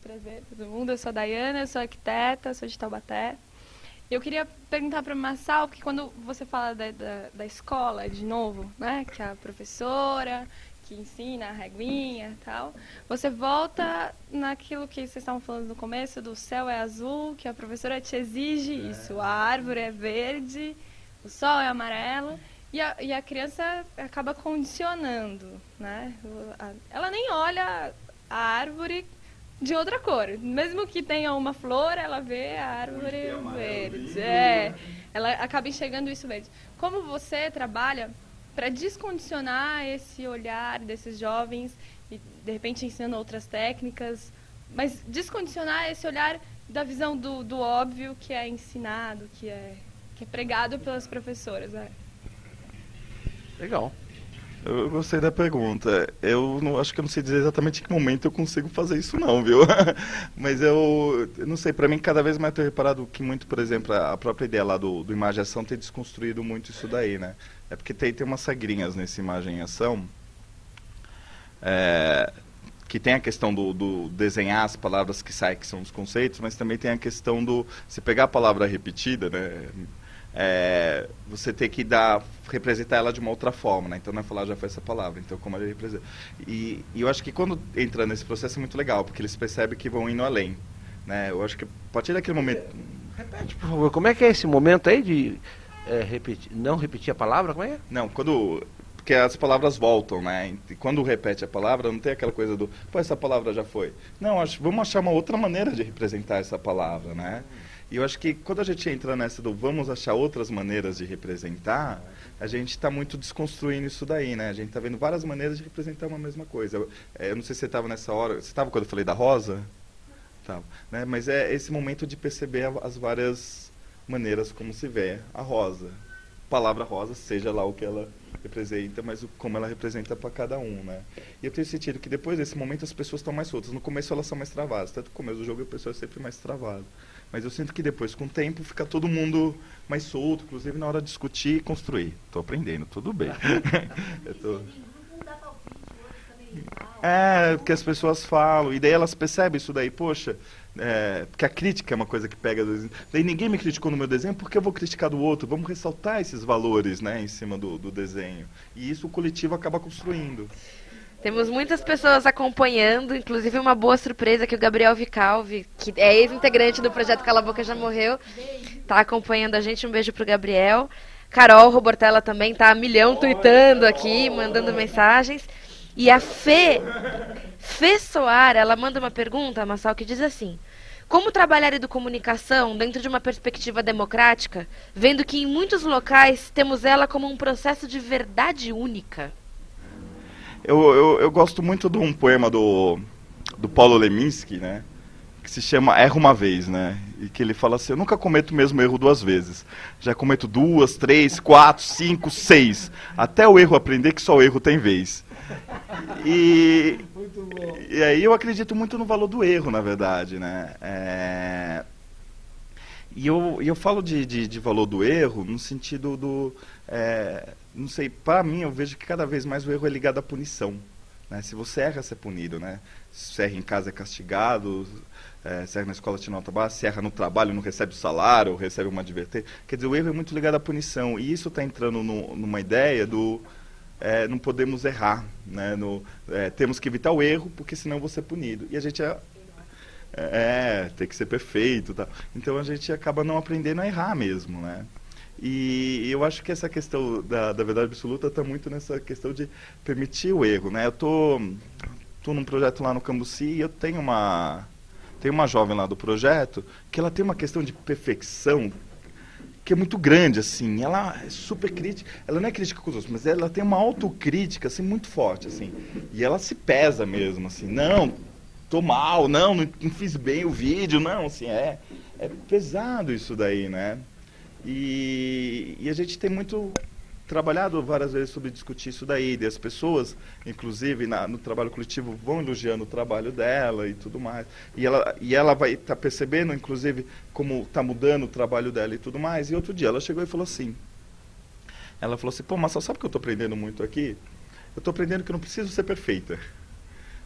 Prazer, todo mundo. Eu sou a Daiana, eu sou arquiteta, sou de Taubaté. Eu queria perguntar para a Massal, porque quando você fala da escola, de novo, né, que é a professora que ensina a reguinha e tal, você volta naquilo que vocês estavam falando no começo, do céu é azul, que a professora te exige isso, a árvore é verde, o sol é amarelo, e a criança acaba condicionando, né? Ela nem olha a árvore de outra cor. Mesmo que tenha uma flor, ela vê a árvore verde. Ela acaba enxergando isso verde. Como você trabalha para descondicionar esse olhar desses jovens e, de repente, ensinando outras técnicas, mas descondicionar esse olhar da visão do óbvio que é ensinado, que é pregado pelas professoras, né? Legal. Eu gostei da pergunta. Eu não acho que eu não sei dizer exatamente em que momento eu consigo fazer isso não, viu? Mas eu não sei, para mim cada vez mais tenho reparado que muito, por exemplo, a própria ideia lá do Imagem e Ação tem desconstruído muito isso daí, né? É porque tem umas regrinhas nesse Imagem e Ação, é, que tem a questão do desenhar as palavras que saem, que são os conceitos, mas também tem a questão do, se pegar a palavra repetida, né? Você ter que representar ela de uma outra forma, né? Então não é falar já foi essa palavra, então como ela representa. E eu acho que quando entra nesse processo é muito legal, porque eles percebem que vão indo além, né? Eu acho que a partir daquele momento... Repete, por favor, como é que é esse momento aí de repetir, não repetir a palavra? Como é que é? Não, quando... Porque as palavras voltam, né? E quando repete a palavra, não tem aquela coisa do... Pô, essa palavra já foi. Não, vamos achar uma outra maneira de representar essa palavra, né? E eu acho que quando a gente entra nessa do vamos achar outras maneiras de representar, a gente está muito desconstruindo isso daí, né? A gente está vendo várias maneiras de representar uma mesma coisa. Eu não sei se você estava nessa hora... Você estava quando eu falei da rosa? Tava, né? Mas é esse momento de perceber as várias maneiras como se vê a rosa. Palavra rosa, seja lá o que ela representa, mas como ela representa para cada um, né? E eu tenho sentido que depois desse momento as pessoas estão mais soltas. No começo elas são mais travadas, tanto no começo do jogo a pessoa é sempre mais travada. Mas eu sinto que depois, com o tempo, fica todo mundo mais solto, inclusive na hora de discutir e construir. Estou aprendendo, tudo bem. Porque as pessoas falam, e daí elas percebem isso daí, poxa, porque a crítica é uma coisa que pega. Daí ninguém me criticou no meu desenho, por que eu vou criticar do outro? Vamos ressaltar esses valores, né, em cima do desenho. E isso o coletivo acaba construindo. Temos muitas pessoas acompanhando, inclusive uma boa surpresa que o Gabriel Vicalvi, que é ex-integrante do projeto Cala a Boca Já Morreu, está acompanhando a gente. Um beijo pro Gabriel. Carol Robortella também tá a milhão tweetando aqui, mandando mensagens. E a Fê Soar, ela manda uma pergunta, Massal, que diz assim: como trabalhar educomunicação dentro de uma perspectiva democrática, vendo que em muitos locais temos ela como um processo de verdade única? Eu gosto muito de um poema do Paulo Leminski, né, que se chama Erra uma Vez, né, e que ele fala assim: eu nunca cometo o mesmo erro duas vezes, já cometo 2, 3, 4, 5, 6, até o erro aprender que só o erro tem vez. E aí eu acredito muito no valor do erro, na verdade, né. E eu falo de valor do erro no sentido do... não sei, para mim eu vejo que cada vez mais o erro é ligado à punição, né? Se você erra, você é punido, né? Se erra em casa é castigado, se erra na escola te nota baixa, se erra no trabalho não recebe o salário, ou recebe uma advertência. Quer dizer, o erro é muito ligado à punição, e isso está entrando numa ideia do... não podemos errar, né? Temos que evitar o erro, porque senão você é punido. E a gente tem que ser perfeito, tá? Então a gente acaba não aprendendo a errar mesmo, né? E eu acho que essa questão da verdade absoluta está muito nessa questão de permitir o erro, né? Eu tô num projeto lá no Cambuci e eu tenho uma jovem lá do projeto que ela tem uma questão de perfeição que é muito grande, assim. Ela é super crítica, ela não é crítica com os outros, mas ela tem uma autocrítica, assim, muito forte, assim. E ela se pesa mesmo, assim, não, tô mal, não fiz bem o vídeo, não, assim, é pesado isso daí, né? E a gente tem muito trabalhado várias vezes sobre discutir isso daí, e as pessoas, inclusive no trabalho coletivo, vão elogiando o trabalho dela e tudo mais. E ela vai estar percebendo, inclusive, como está mudando o trabalho dela e tudo mais. E outro dia ela chegou e falou assim, pô, Marcelo, sabe o que eu estou aprendendo muito aqui? Eu estou aprendendo que eu não preciso ser perfeita.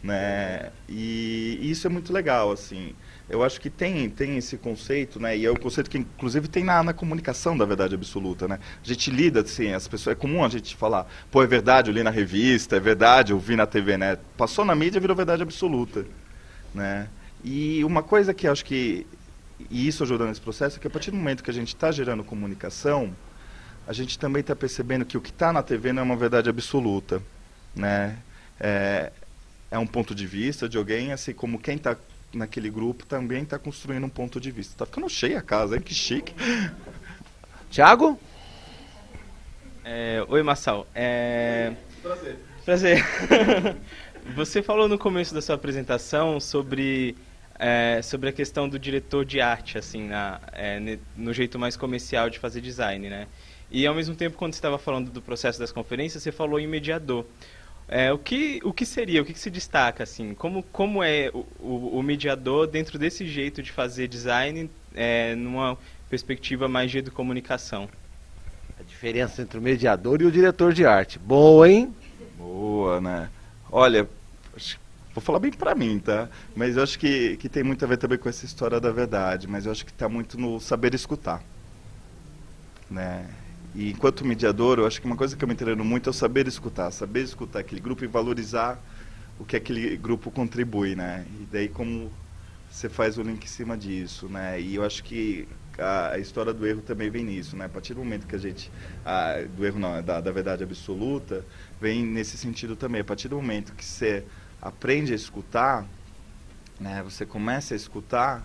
né? E isso é muito legal, assim. Eu acho que tem esse conceito, né? E é o conceito que, inclusive, tem na comunicação da verdade absoluta, né? A gente lida, assim, as pessoas... É comum a gente falar, pô, é verdade, eu li na revista, é verdade, eu vi na TV, né? Passou na mídia, virou verdade absoluta, né? E uma coisa que eu acho que... E isso ajuda nesse processo, é que a partir do momento que a gente está gerando comunicação, a gente também está percebendo que o que está na TV não é uma verdade absoluta, né? É um ponto de vista de alguém, assim como quem está naquele grupo também está construindo um ponto de vista. Tá ficando cheia a casa, hein? Que chique. Thiago? Oi, Marçal. Prazer. Prazer. Você falou no começo da sua apresentação sobre a questão do diretor de arte, assim, no jeito mais comercial de fazer design, né? E, ao mesmo tempo, quando você estava falando do processo das conferências, você falou em mediador. O que seria, o que se destaca, assim? Como é o mediador dentro desse jeito de fazer design numa perspectiva mais de educomunicação? A diferença entre o mediador e o diretor de arte. Boa, hein? Boa, né? Olha, vou falar bem pra mim, tá? Mas eu acho que tem muito a ver também com essa história da verdade, mas eu acho que tá muito no saber escutar, né? E enquanto mediador, eu acho que uma coisa que eu me treino muito é o saber escutar aquele grupo e valorizar o que aquele grupo contribui, né? E daí como você faz o link em cima disso, né? E eu acho que a história do erro também vem nisso, né? A partir do momento que a gente... do erro não, da verdade absoluta, vem nesse sentido também. A partir do momento que você aprende a escutar, né? Você começa a escutar,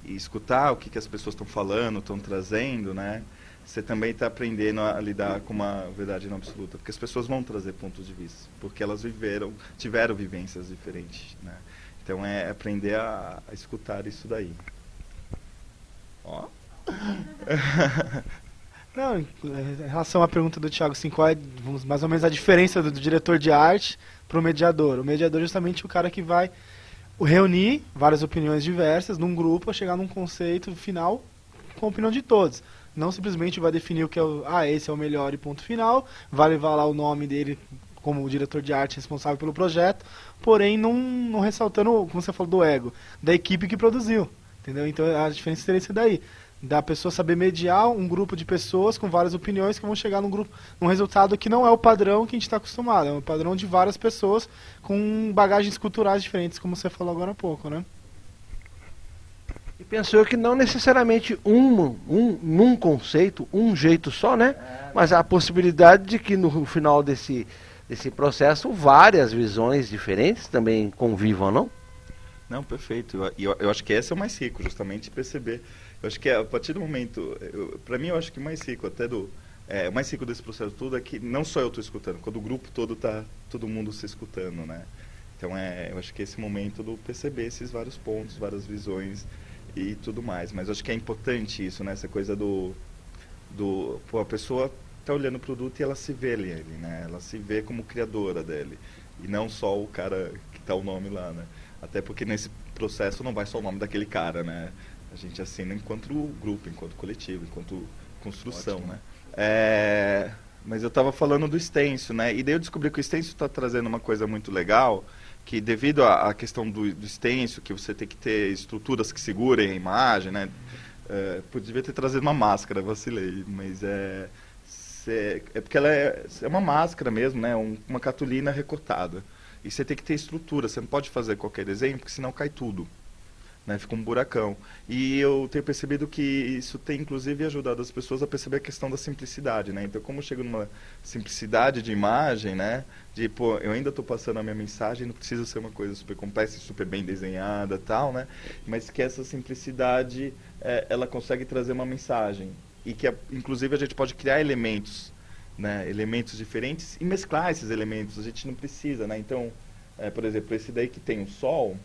e escutar o que as pessoas estão falando, estão trazendo, né? Você também está aprendendo a lidar com uma verdade não absoluta, porque as pessoas vão trazer pontos de vista, porque elas tiveram vivências diferentes, né? Então é aprender a escutar isso daí. Ó. Não, em relação à pergunta do Thiago, assim, qual é mais ou menos a diferença do diretor de arte para o mediador? O mediador é justamente o cara que vai reunir várias opiniões diversas num grupo, a chegar num conceito final com a opinião de todos. Não simplesmente vai definir o que é esse é o melhor e ponto final, vai levar lá o nome dele como o diretor de arte responsável pelo projeto, porém não ressaltando, como você falou, do ego, da equipe que produziu, entendeu? Então a diferença seria isso daí, da pessoa saber mediar um grupo de pessoas com várias opiniões que vão chegar num resultado que não é o padrão que a gente está acostumado, é um padrão de várias pessoas com bagagens culturais diferentes, como você falou agora há pouco, né? E pensou que não necessariamente um conceito, um jeito só, né? Mas a possibilidade de que no final desse processo várias visões diferentes também convivam, não? Não, perfeito. Eu acho que esse é o mais rico, justamente perceber. Eu acho que a partir do momento, para mim eu acho que o mais rico até o mais rico desse processo todo é que não só eu estou escutando, quando o grupo todo tá todo mundo se escutando, né? Então eu acho que esse momento do perceber esses vários pontos, várias visões e tudo mais. Mas eu acho que é importante isso, né? Essa coisa pô, a pessoa tá olhando o produto e ela se vê ali, né? Ela se vê como criadora dele e não só o cara que tá o nome lá, né? Até porque nesse processo não vai só o nome daquele cara, né? A gente assina enquanto grupo, enquanto coletivo, enquanto construção, ótimo, né? Mas eu estava falando do stencil, né? E daí eu descobri que o stencil está trazendo uma coisa muito legal, que devido à questão do stencil, que você tem que ter estruturas que segurem a imagem, né? Podia ter trazido uma máscara, vacilei, mas porque ela é uma máscara mesmo, né? Uma cartolina recortada. E você tem que ter estrutura, você não pode fazer qualquer desenho, porque senão cai tudo, né? Fica um buracão. E eu tenho percebido que isso tem, inclusive, ajudado as pessoas a perceber a questão da simplicidade, né? Então, como eu chego numa simplicidade de imagem, né? De, pô, eu ainda estou passando a minha mensagem, não precisa ser uma coisa super complexa, super bem desenhada, tal, né? Mas que essa simplicidade, ela consegue trazer uma mensagem. E que, inclusive, a gente pode criar elementos, né? Elementos diferentes e mesclar esses elementos. A gente não precisa, né? Então, por exemplo, esse daí que tem o sol...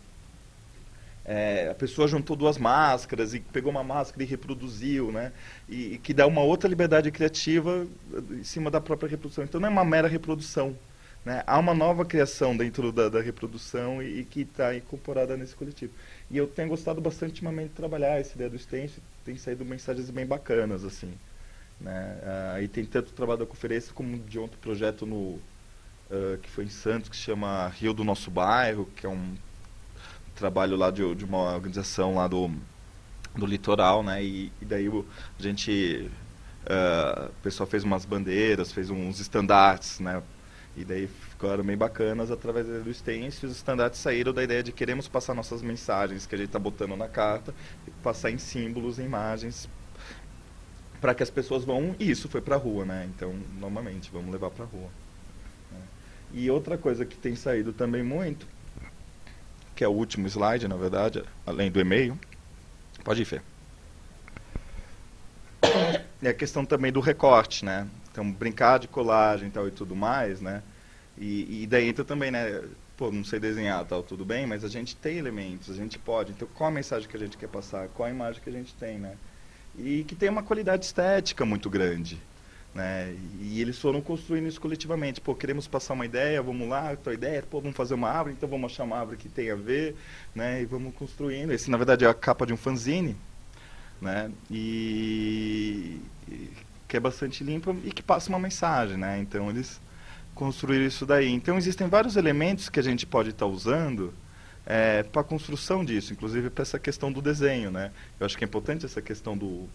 a pessoa juntou duas máscaras e pegou uma máscara e reproduziu, né? E que dá uma outra liberdade criativa em cima da própria reprodução. Então não é uma mera reprodução, né? Há uma nova criação dentro da reprodução e que está incorporada nesse coletivo. E eu tenho gostado bastante ultimamente de trabalhar essa ideia do stencil, tem saído mensagens bem bacanas, assim, né? E tem tanto o trabalho da conferência como de outro projeto que foi em Santos, que chama Rio do Nosso Bairro, que é um trabalho lá de uma organização lá do litoral, né? E daí a gente, o pessoal fez umas bandeiras, fez uns estandartes, né? E daí ficaram bem bacanas através do Stencil. Os estandartes saíram da ideia de queremos passar nossas mensagens que a gente está botando na carta e passar em símbolos, em imagens, para que as pessoas vão... E isso foi para a rua, né? Então, normalmente, vamos levar para a rua. Né? E outra coisa que tem saído também muito, que é o último slide, na verdade, além do e-mail. Pode ir, Fê. É a questão também do recorte, né? Então, brincar de colagem e tal e tudo mais, né? E daí entra também, né? Pô, não sei desenhar, tal, tudo bem, mas a gente tem elementos, a gente pode. Então, qual a mensagem que a gente quer passar? Qual a imagem que a gente tem, né? E que tem uma qualidade estética muito grande, né? E eles foram construindo isso coletivamente. Pô, queremos passar uma ideia, vamos lá, tua ideia, pô, vamos fazer uma árvore, então vamos achar uma árvore que tem a ver, né? E vamos construindo. Esse, na verdade, é a capa de um fanzine, né? E que é bastante limpa e que passa uma mensagem, né? Então, eles construíram isso daí. Então, existem vários elementos que a gente pode estar usando para a construção disso, inclusive para essa questão do desenho, né? Eu acho que é importante essa questão do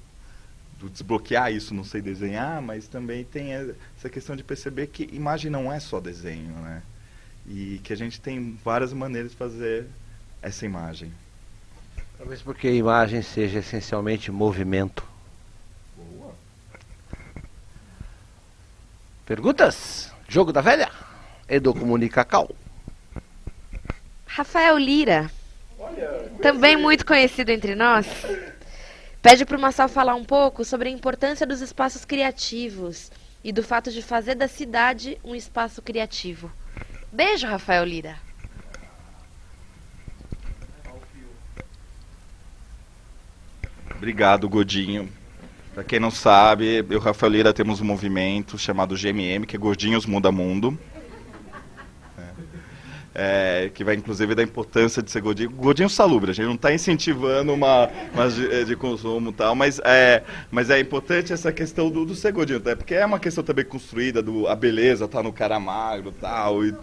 desbloquear isso, não sei desenhar, mas também tem essa questão de perceber que imagem não é só desenho, né? E que a gente tem várias maneiras de fazer essa imagem. Talvez porque a imagem seja essencialmente movimento. Boa. Perguntas? Jogo da velha? Edu Comunicacau. Rafael Lira, também muito conhecido entre nós, pede para o Massal falar um pouco sobre a importância dos espaços criativos e do fato de fazer da cidade um espaço criativo. Beijo, Rafael Lira. Obrigado, Godinho. Para quem não sabe, eu e o Rafael Lira temos um movimento chamado GMM, que é Gordinhos Muda Mundo. Que vai inclusive da importância de ser gordinho salubre. A gente não está incentivando uma de consumo e tal, mas é importante essa questão do ser gordinho, tá? Porque é uma questão também construída, a beleza tá no cara magro tal, e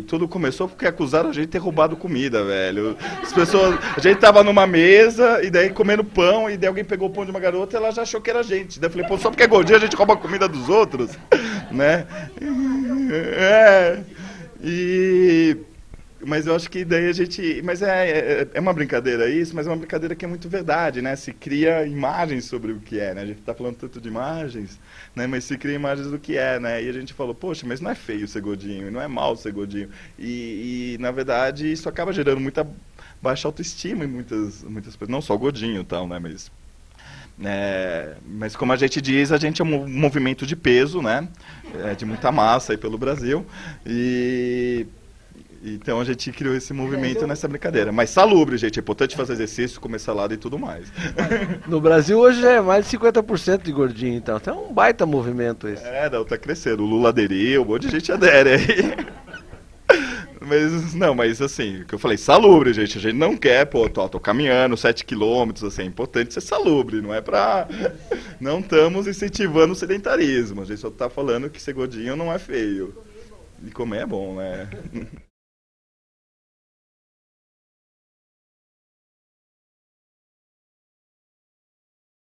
tudo começou porque acusaram a gente de ter roubado comida, velho. As pessoas, a gente tava numa mesa e daí comendo pão e daí alguém pegou o pão de uma garota e ela já achou que era a gente. Daí eu falei, pô, só porque é gordinho a gente rouba a comida dos outros, né? Mas eu acho que daí a gente... Mas é uma brincadeira isso, mas é uma brincadeira que é muito verdade, né? Se cria imagens sobre o que é, né? A gente tá falando tanto de imagens, né? Mas se cria imagens do que é, né? E a gente falou, poxa, mas não é feio ser gordinho, não é mal ser gordinho. E na verdade, isso acaba gerando muita baixa autoestima em muitas pessoas. Não só gordinho e tal, né? Mas como a gente diz, a gente é um movimento de peso, né? De muita massa aí pelo Brasil. Então a gente criou esse movimento nessa brincadeira. Mas salubre, gente. É importante fazer exercício, comer salada e tudo mais. No Brasil hoje já é mais de 50% de gordinho, então. É um baita movimento esse. Tá crescendo. O Lula aderiu, um monte de gente adere aí. Mas assim, o que eu falei, salubre, gente. A gente não quer, tô caminhando 7 quilômetros, assim, é importante ser salubre, não é pra... Não estamos incentivando o sedentarismo, a gente só tá falando que ser gordinho não é feio. E comer é bom, né?